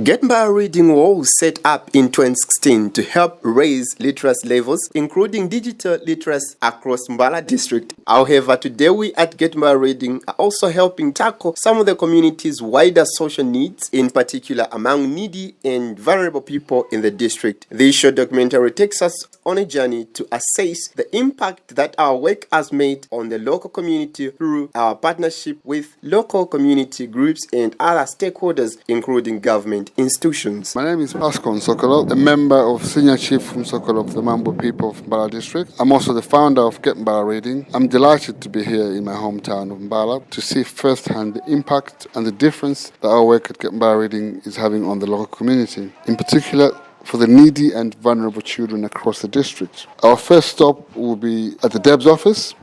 Get Mbala Reading was set up in 2016 to help raise literacy levels, including digital literacy across Mbala district. However, today we at Get Mbala Reading are also helping tackle some of the community's wider social needs, in particular among needy and vulnerable people in the district. This short documentary takes us on a journey to assess the impact that our work has made on the local community through our partnership with local community groups and other stakeholders, including government institutions. My name is Pascal Sokolo, a member of Senior Chief from Sokolo of the Mambo people of Mbala district. I'm also the founder of Get Mbala Reading. I'm delighted to be here in my hometown of Mbala to see firsthand the impact and the difference that our work at Get Mbala Reading is having on the local community, in particular for the needy and vulnerable children across the district. Our first stop will be at the DEB's office,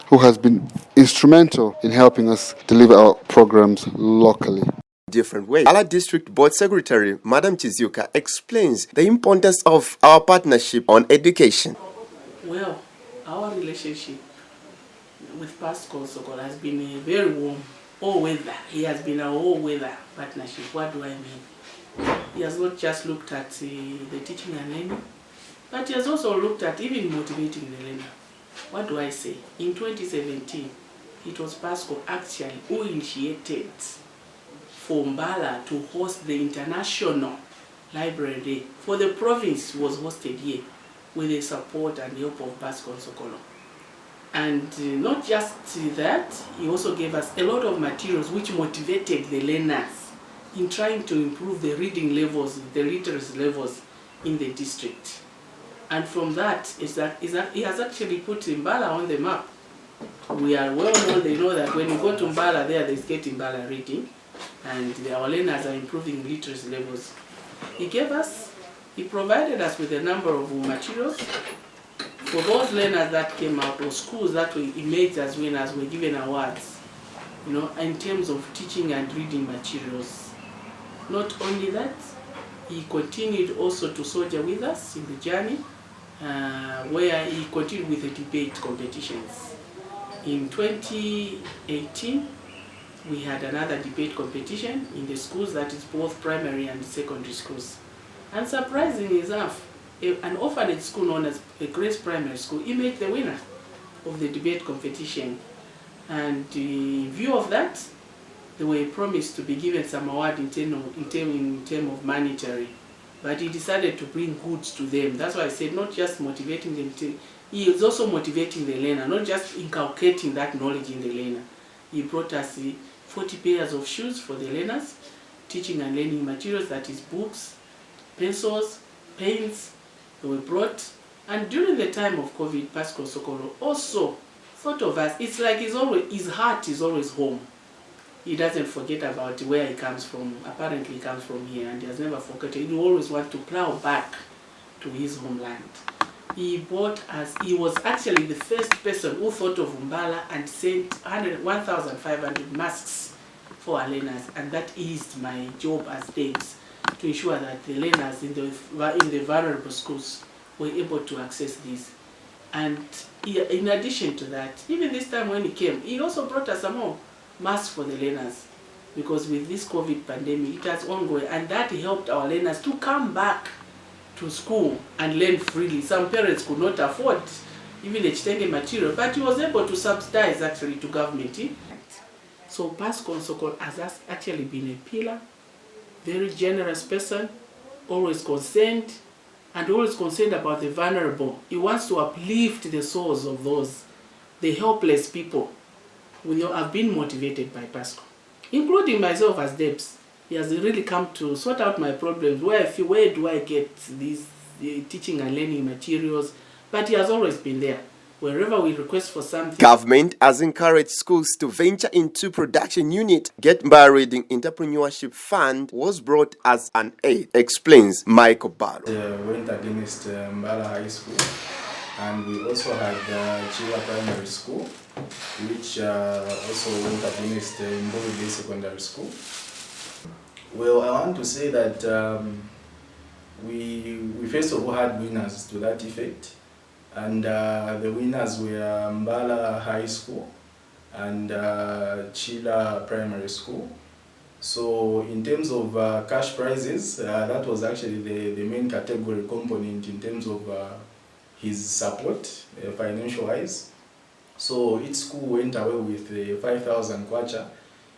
who has been instrumental in helping us deliver our programs locally. Different way. Mbala District Board Secretary, Madam Chizuka, explains the importance of our partnership on education. Well, our relationship with Pascal Sokol has been a very warm, all-weather. He has been an all-weather partnership. What do I mean? He has not just looked at the teaching and learning, but he has also looked at even motivating the learner. What do I say? In 2017, it was Pascal actually who initiated for Mbala to host the International Library Day. For the province was hosted here with the support and help of Pascal Sokolo. And not just that, he also gave us a lot of materials which motivated the learners in trying to improve the reading levels, the literacy levels in the district. And from that, he has actually put Mbala on the map. We are well known, they know that when you go to Mbala, there's Get Mbala Reading, and our learners are improving literacy levels. He provided us with a number of materials. For those learners that came out, or schools that were emerged as winners, were given awards, in terms of teaching and reading materials. Not only that, he continued also to soldier with us in the journey, where he continued with the debate competitions. In 2018, we had another debate competition in the schools, that is both primary and secondary schools. And surprisingly enough, an orphanage school known as a Grace Primary School emerged the winner of the debate competition. And in view of that, they were promised to be given some award in term of monetary. But he decided to bring goods to them. That's why I said not just motivating them, he is also motivating the learner, not just inculcating that knowledge in the learner. He brought us 40 pairs of shoes for the learners, teaching and learning materials, that is books, pencils, pens, they were brought. And during the time of COVID, Pascal Sokolo also thought of us. It's like his heart is always home. He doesn't forget about where he comes from. Apparently he comes from here, and he has never forgotten. He always wants to plow back to his homeland. He was actually the first person who thought of Mbala and sent 1,500 masks for our learners, and that eased my job as DEBS to ensure that the learners in the vulnerable schools were able to access this. And in addition to that, even this time when he came, he also brought us some more masks for the learners, because with this COVID pandemic, it has ongoing, and that helped our learners to come back to school and learn freely. Some parents could not afford even a Chitenge material, but he was able to subsidize actually to government. So Pascal Sokol has actually been a pillar, very generous person, always concerned, and always concerned about the vulnerable. He wants to uplift the souls of those, the helpless people. I've been motivated by Pascal, including myself as DEBS. He has really come to sort out my problems, where do I get these teaching and learning materials, but he has always been there. Wherever we request for something. Government has encouraged schools to venture into production unit. Get Mbala Reading Entrepreneurship Fund was brought as an aid, explains Michael Baro. Went against Mbala High School, and we also had Chila Primary School, which also went against Mbala Secondary School. Well, I want to say that we first of all had winners to that effect, and the winners were Mbala High School and Chila Primary School. So in terms of cash prizes, that was actually the main category component in terms of his support, financial-wise. So each school went away with 5,000 kwacha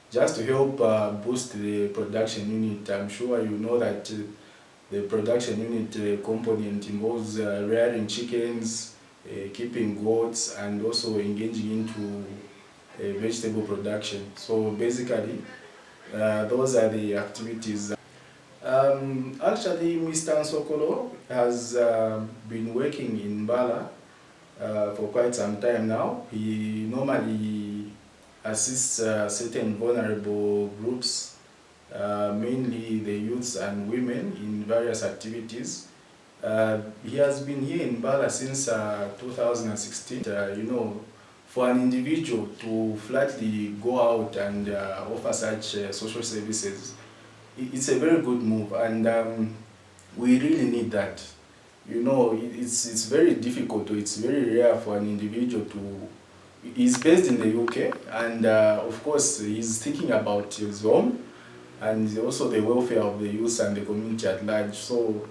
just to help boost the production unit. I'm sure you know that the production unit component involves rearing chickens, keeping goats, and also engaging into vegetable production. So basically, those are the activities. Actually, Mr. Nsokolo has been working in Mbala for quite some time now. He normally assists certain vulnerable groups, mainly the youths and women, in various activities. He has been here in Mbala since 2016. You know, for an individual to flatly go out and offer such social services, it's a very good move, and we really need that. You know, it's very difficult, it's very rare for an individual to. He's based in the UK, and of course, he's thinking about his home and also the welfare of the youth and the community at large. So,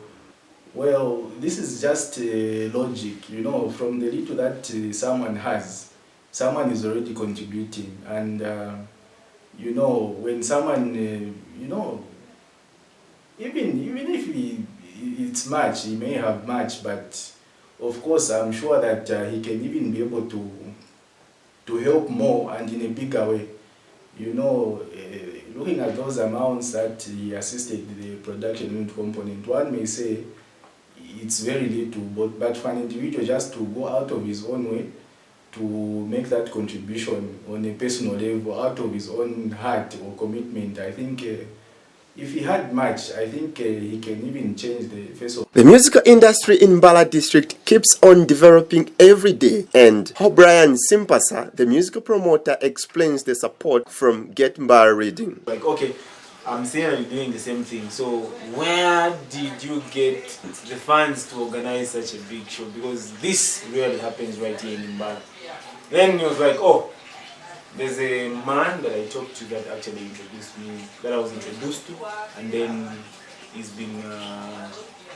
well, this is just logic, you know, from the little that someone has, someone is already contributing, and you know, when someone, you know, even if it's much, he may have much, but of course I'm sure that he can even be able to help more and in a bigger way. You know, looking at those amounts that he assisted the production unit component, one may say it's very little, but for an individual just to go out of his own way to make that contribution on a personal level, out of his own heart or commitment, I think if he had much, I think he can even change the face of The musical industry in Mbala district keeps on developing every day, and O'Brien Simpasa, the musical promoter, explains the support from Get Mbala Reading. Like, okay, I'm saying you're doing the same thing. So where did you get the funds to organize such a big show? Because this really happens right here in Mbala. Then he was like, oh, there's a man that I talked to that actually introduced me, that I was introduced to, and then he's been,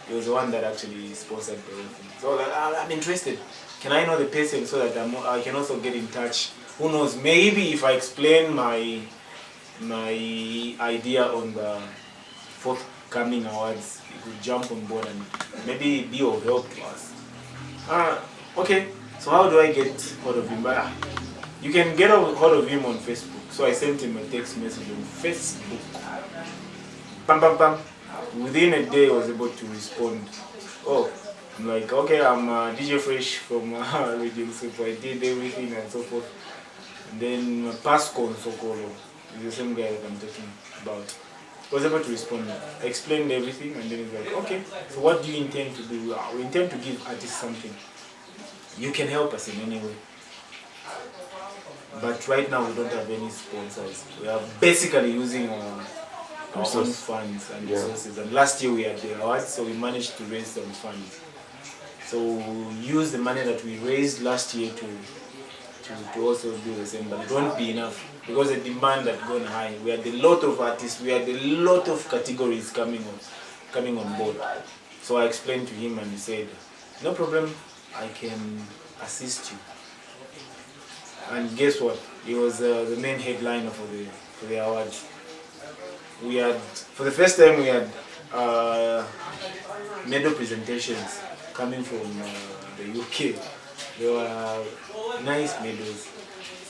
he was the one that actually sponsored the whole thing. So like, I'm interested. Can I know the person so that I can also get in touch? Who knows, maybe if I explain my idea on the forthcoming awards, he could jump on board and maybe be of help to us. Okay, so how do I get hold of him? You can get hold of him on Facebook. So I sent him a text message on Facebook. Bam, bam, bam. Within a day, I was able to respond. Oh, I'm like, okay, I'm DJ Fresh from Radio Super. I did everything and so forth. And then Pascal Sokolo is the same guy that I'm talking about. I was able to respond. I explained everything, and then he's like, okay, so what do you intend to do? We intend to give artists something. You can help us in any way. But right now we don't have any sponsors. We are basically using our own funds and resources. And last year we had the awards, so we managed to raise some funds. So we use the money that we raised last year to also do the same, but it won't be enough because the demand had gone high. We had a lot of artists, we had a lot of categories coming on board. So I explained to him and he said, no problem, I can assist you. And guess what? He was the main headliner for the awards. We had, for the first time, we had medal presentations coming from the UK. They were nice medals.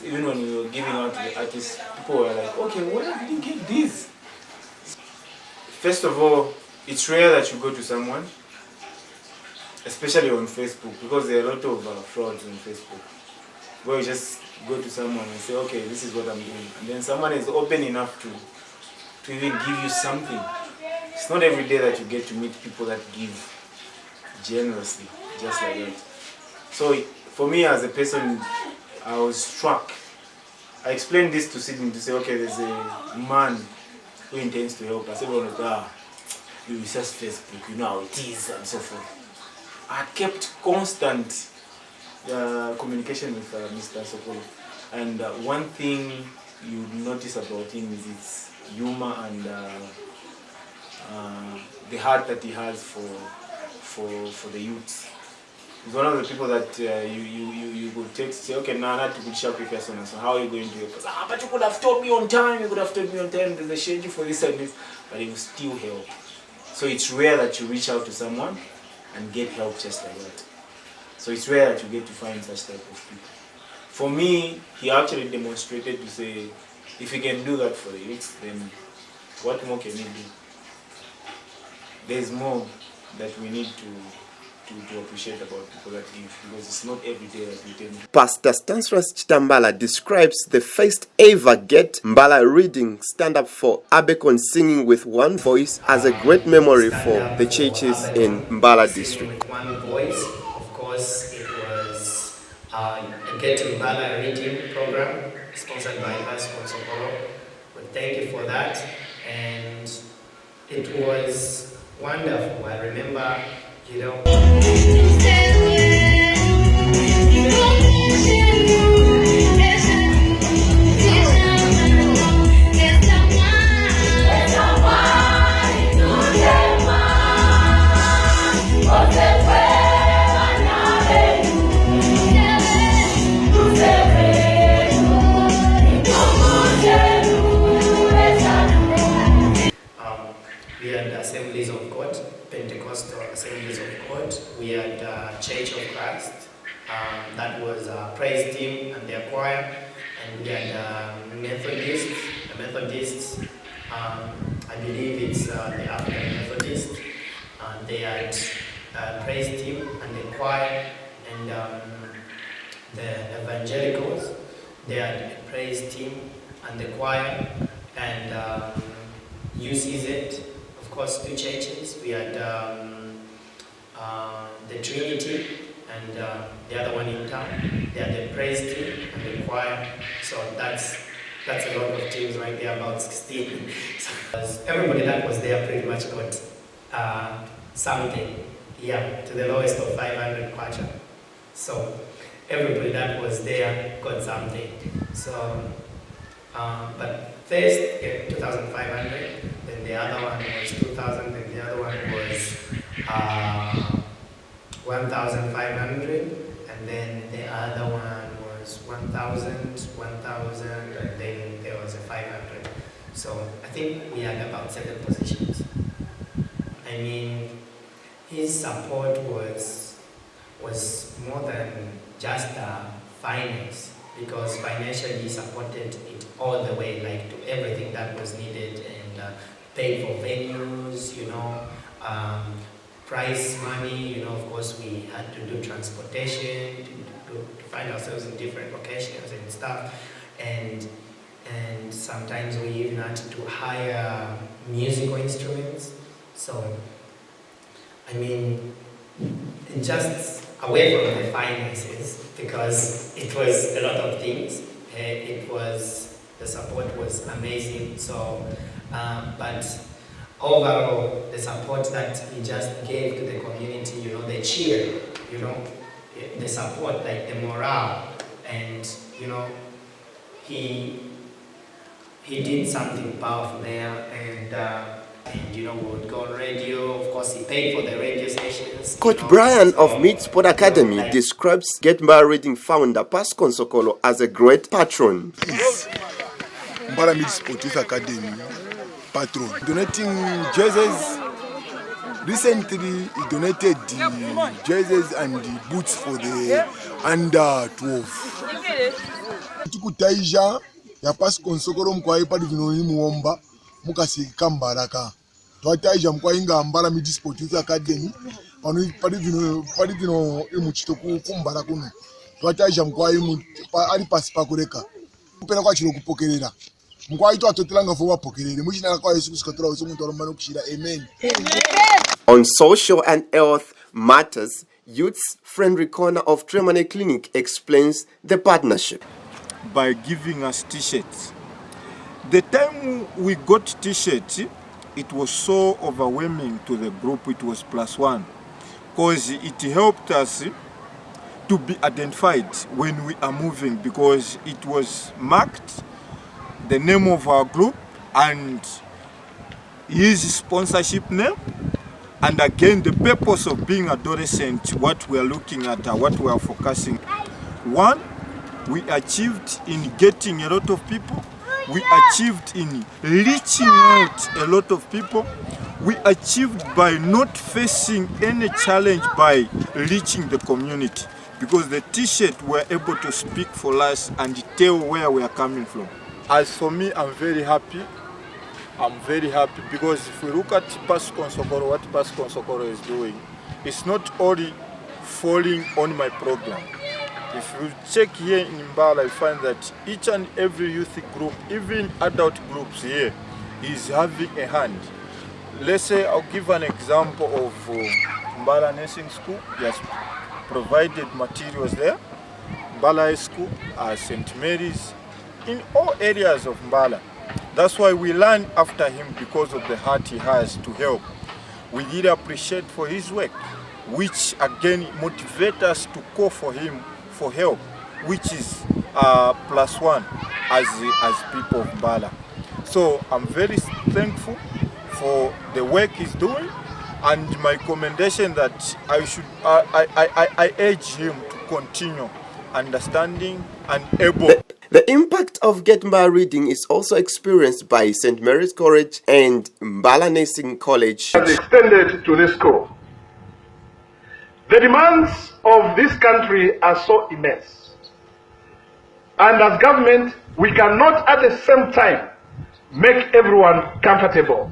Even when we were giving out to the artists, people were like, okay, where did you get these? First of all, it's rare that you go to someone, especially on Facebook, because there are a lot of frauds on Facebook, where you just go to someone and say, okay, this is what I'm doing. And then someone is open enough to even give you something. It's not every day that you get to meet people that give generously, just like that. So for me as a person, I was struck. I explained this to Sydney to say, okay, there's a man who intends to help us. Everyone was like, you research Facebook, you know how it is, and so forth. I kept constant communication with Mr. Sokolo. And one thing you notice about him is it's humor and the heart that he has for the youth. He's one of the people that you could text, say, okay, now I had to be sharp with person, so how are you going to help us? But you could have told me on time, there's a schedule for this and this, but he will still help. So it's rare that you reach out to someone and get help just like that. So it's rare that you get to find such type of people. For me, he actually demonstrated to say, if he can do that for the youth, then what more can he do? There's more that we need to appreciate about people that live, because it's not every day that we can. Pastor Stanislas Chitambala describes the first ever Get Mbala reading stand-up for Abekon singing with one voice as a great memory for the churches in Mbala district. With one voice, of course, it was a Get Mbala reading program sponsored by Pastor Sokolo. But thank you for that, and it was wonderful. I remember, you know. We had Assemblies of God, Pentecostal Assemblies of God. We had Church of Christ, that was a praise team and their choir, and we had Methodists. I believe it's the African Methodists. They had praise team and the choir, and the evangelicals. They had a praise team and the choir, and UCZ. Of course, two churches. We had the Trinity and the other one in town. They had the praise team and the choir. So that's a lot of teams right there, about 16. So everybody that was there pretty much got something, to the lowest of 500 kwacha. So everybody that was there got something. So, but first 2,500. Then the other one was 2,000, and the other one was 1,500, and then the other one was 1,000, and then there was a 500. So I think we had about 7 positions. I mean, his support was more than just finance, because financially he supported it all the way, like to everything that was needed, and paid for venues, prize money, of course we had to do transportation to find ourselves in different locations and stuff, and sometimes we even had to hire musical instruments. So, I mean, just away from the finances, because it was a lot of things, the support was amazing. So, but overall, the support that he just gave to the community, the cheer, the support, like the morale, and he did something powerful there, and we would go on radio. Of course, he paid for the radio stations. Coach Brian of Mid Sport Academy describes Get Mbala Reading founder Pascal Sokolo as a great patron. Mbala Mid Sport Academy patron. Donating jerseys. Recently, he donated the jerseys and the boots for the under 12. Tukutaija ya Pascal Sokolo mkwai padi vinoni muomba mukasi kambaraka. Twataija mkwai nga Mbala Mid Sport Academy padi vino imuchito kumbara kuno. Twataija mkwai ali pasipa kureka. Mpela kwa chiro kupokerera. On social and health matters, Youth's Friendly Corner of Tremane Clinic explains the partnership. By giving us t-shirts. The time we got t-shirts, it was so overwhelming to the group, it was +1, because it helped us to be identified when we are moving, because it was marked the name of our group and his sponsorship name. And again, the purpose of being adolescent, what we are looking at, what we are focusing. One, we achieved in getting a lot of people. We achieved in reaching out a lot of people. We achieved by not facing any challenge by reaching the community, because the t-shirt were able to speak for us and tell where we are coming from. As for me, I'm very happy. I'm very happy because if we look at Pasco Nsokolo, what Pasco Nsokolo is doing, it's not only falling on my program. If you check here in Mbala, you find that each and every youth group, even adult groups here, is having a hand. Let's say I'll give an example of Mbala Nursing School. He has provided materials there. Mbala High School, St. Mary's, in all areas of Mbala. That's why we learn after him, because of the heart he has to help. We really appreciate for his work, which again motivates us to call for him for help, which is +1 as people of Mbala. So I'm very thankful for the work he's doing, and my commendation that I urge him to continue understanding and able. The impact of Get Mbala Reading is also experienced by St. Mary's College and Mbala Nursing College. Has extended to this school. The demands of this country are so immense. And as government, we cannot at the same time make everyone comfortable.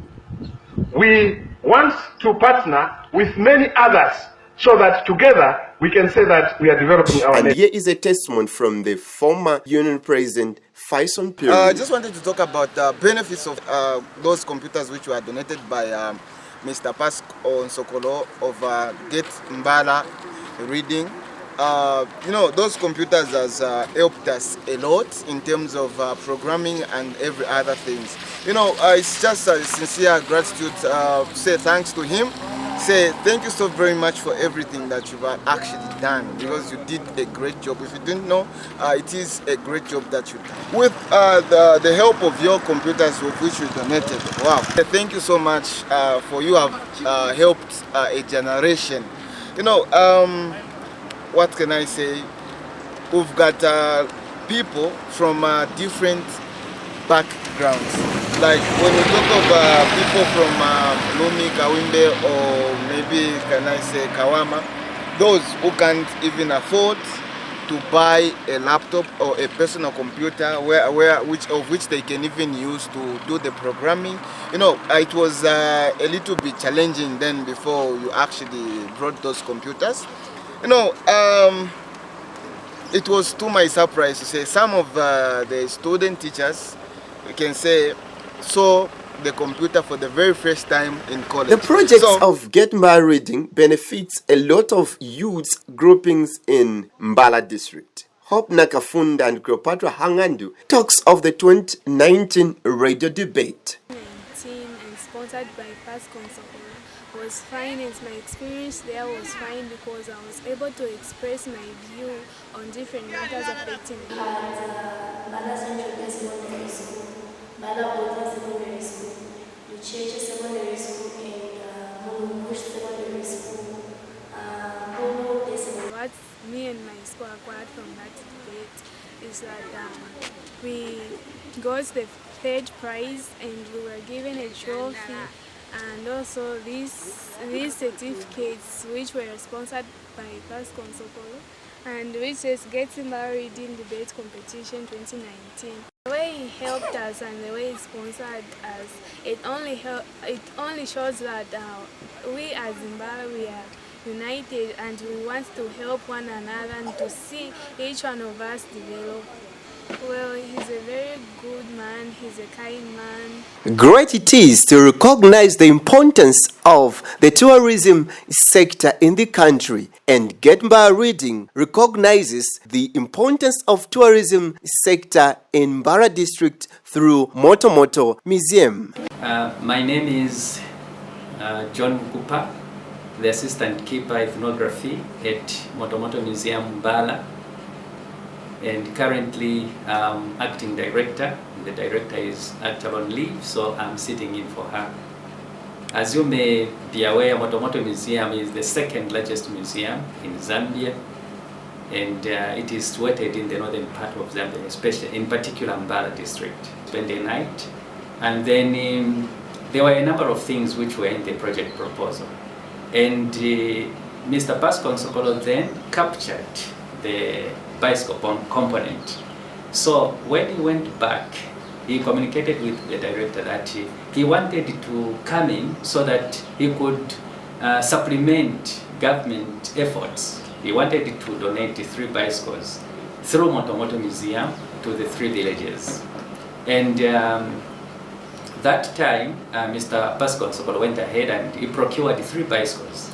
We want to partner with many others so that together we can say that we are developing our And nation. here is a testimony from the former Union President, Faison Piri. I just wanted to talk about the benefits of those computers which were donated by Mr. Pasco Nsokolo of Get Mbala Reading. You know, those computers has helped us a lot in terms of programming and every other things. You know, it's just a sincere gratitude to say thanks to him. Say thank you so very much for everything that you've actually done, because you did a great job. If you didn't know, it is a great job that you done. With the help of your computers with which you donated. Wow. Thank you so much for you have helped a generation. You know, what can I say? We've got people from different backgrounds. Like when we talk of people from Lumi, Kawimbe, or maybe can I say Kawama, those who can't even afford to buy a laptop or a personal computer which they can even use to do the programming. You know, it was a little bit challenging then before you actually brought those computers. You know, it was to my surprise to say some of the student teachers, you can say, saw the computer for the very first time in college. The project of Get Mbala Reading benefits a lot of youth groupings in Mbala district. Hope Nakafunda and Cleopatra Hangandu talks of the 2019 radio debate. 2019 and sponsored by Pasco Nsokolo was fine, and my experience there was fine because I was able to express my view on different matters affecting me. Mbala Central Secondary School, Mbala Boarding Secondary School, Lucheche Secondary School, and Mulubush Secondary School, What me and my school acquired from that debate is that we got the third prize and we were given a trophy, and also these certificates which were sponsored by Pasco Nsokolo, and which says Get Mbala Reading Debate Competition 2019. The way he helped us and the way he sponsored us, it only shows that we as Mbala, we are united and we want to help one another and to see each one of us develop. Well, he's a very good man, he's a kind man. Great it is to recognize the importance of the tourism sector in the country, and Get Mbala Reading recognizes the importance of tourism sector in Mbala district through Moto Museum. My name is John Kupa, the assistant keeper ethnography at Moto Museum Mbala. and currently acting director. The director is actually on leave, so I'm sitting in for her. As you may be aware, Motomoto Museum is the second largest museum in Zambia, and it is situated in the northern part of Zambia, especially in particular Mbala district. Spend a night, and then there were a number of things which were in the project proposal, and Mr. Pascal Nsokolo then captured the bicycle component. So when he went back, he communicated with the director that he wanted to come in so that he could supplement government efforts. He wanted to donate 3 bicycles through Motomoto Museum to the 3 villages. And that time, Mr. Pascal Nsokolo went ahead and he procured 3 bicycles,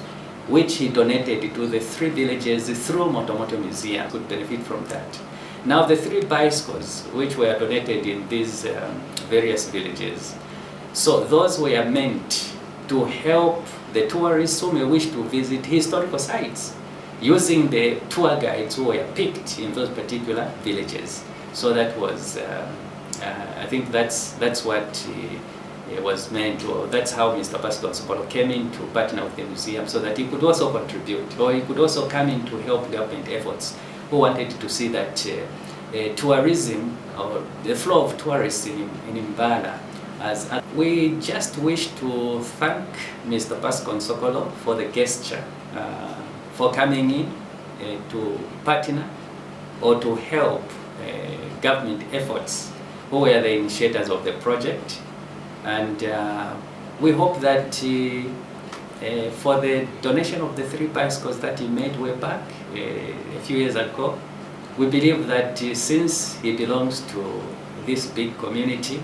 which he donated to the 3 villages through Motomoto Museum. Could benefit from that. Now the 3 bicycles which were donated in these various villages, so those were meant to help the tourists who may wish to visit historical sites using the tour guides who were picked in those particular villages. So that was, I think that's what it was meant, or that's how Mr. Pascal Nsokolo came in to partner with the museum so that he could also contribute, or he could also come in to help government efforts who wanted to see that tourism, or the flow of tourists in Mbala. We just wish to thank Mr. Pascal Nsokolo for the gesture, for coming in to partner or to help government efforts who were the initiators of the project. And we hope that for the donation of the 3 bicycles that he made way back a few years ago, we believe that since he belongs to this big community,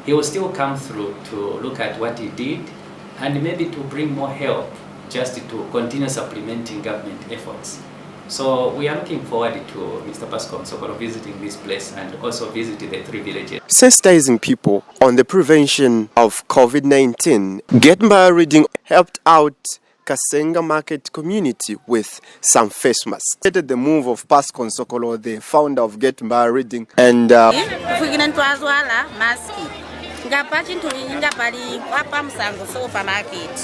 he will still come through to look at what he did and maybe to bring more help just to continue supplementing government efforts. So we are looking forward to Mr. Pascal Nsokolo visiting this place and also visiting the 3 villages. Sensitizing people on the prevention of COVID-19, Get Mbala Reading helped out Kasenga Market community with some face masks. The move of Pascal Nsokolo, the founder of Get Mbala Reading, and ngapachi ntulinga pali kwapa msango supermarket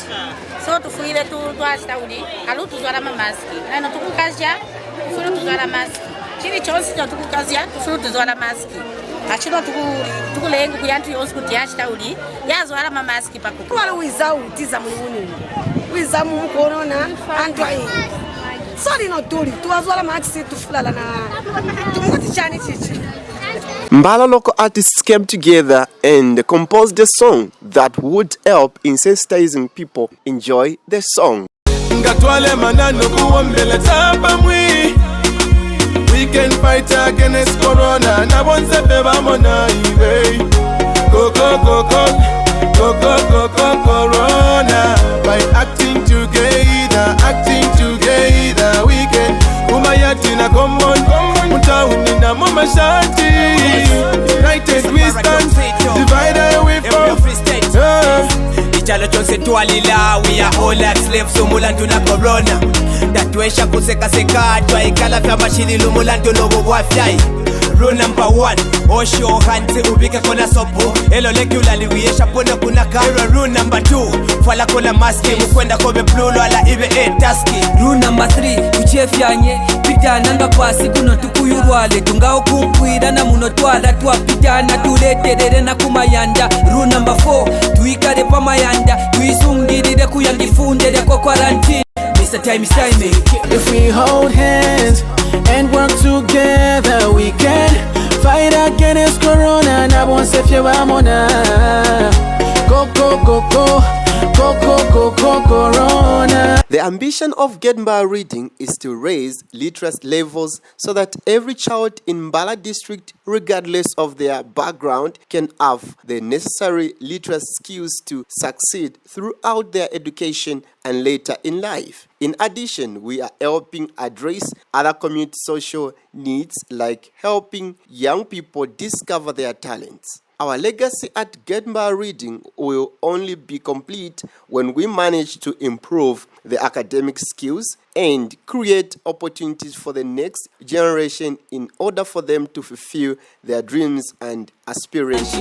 so tufuile tu twashita uli alu tuzwala mamaski nano tukukazya tufulu tuzwala maski chini chonsi cha tukukazya tufulu tuzwala maski achino tukulenga kuyantu yonsi kuti yashita uli yazwala mamaski pakuku wala wiza utiza muluni wiza mu corona antu ayi sorry no tuli tuwazwala maski tufulala na tumuti chani chichi. Mbala local artists came together and composed a song that would help in sensitizing people enjoy the song. We can fight against corona. Na bonse beba mona ibe. Go go go go go go go go corona. By acting together, we can. Kumayati na common, mutauni na mama shanti. United we stand, divided we fall. Ichalo chonse tualila, we are all like slaves, umulandu na corona. Datuesha kuseka seka, twaikala vya mashini lumulandu lobo wafyai. Rule number 1, wash your hands, ubike kona sopo. Elo leki ulaliwiesha pona kuna kara. Rule number 2, fala kona maski, mukwenda kobe plulo ala ibe taski. Rule number 3, uchefyanye, pitana pasi kuno tukuyurwale. Tungao kumpuida na munotwala, tuapitana tuleterere na kumayanda. Rule number 4, tuikare pa mayanda, tuisungirire kuyangifundere kwa quarantine. Mr. Time is timing. If we hold hands and work together, we can fight against corona. Na bonse fyewa mona. Go go go go go go go go corona. The ambition of Get Mbala Reading is to raise literacy levels so that every child in Mbala district, regardless of their background, can have the necessary literacy skills to succeed throughout their education and later in life. In addition, we are helping address other community social needs like helping young people discover their talents. Our legacy at Get Mbala Reading will only be complete when we manage to improve the academic skills and create opportunities for the next generation in order for them to fulfill their dreams and aspirations.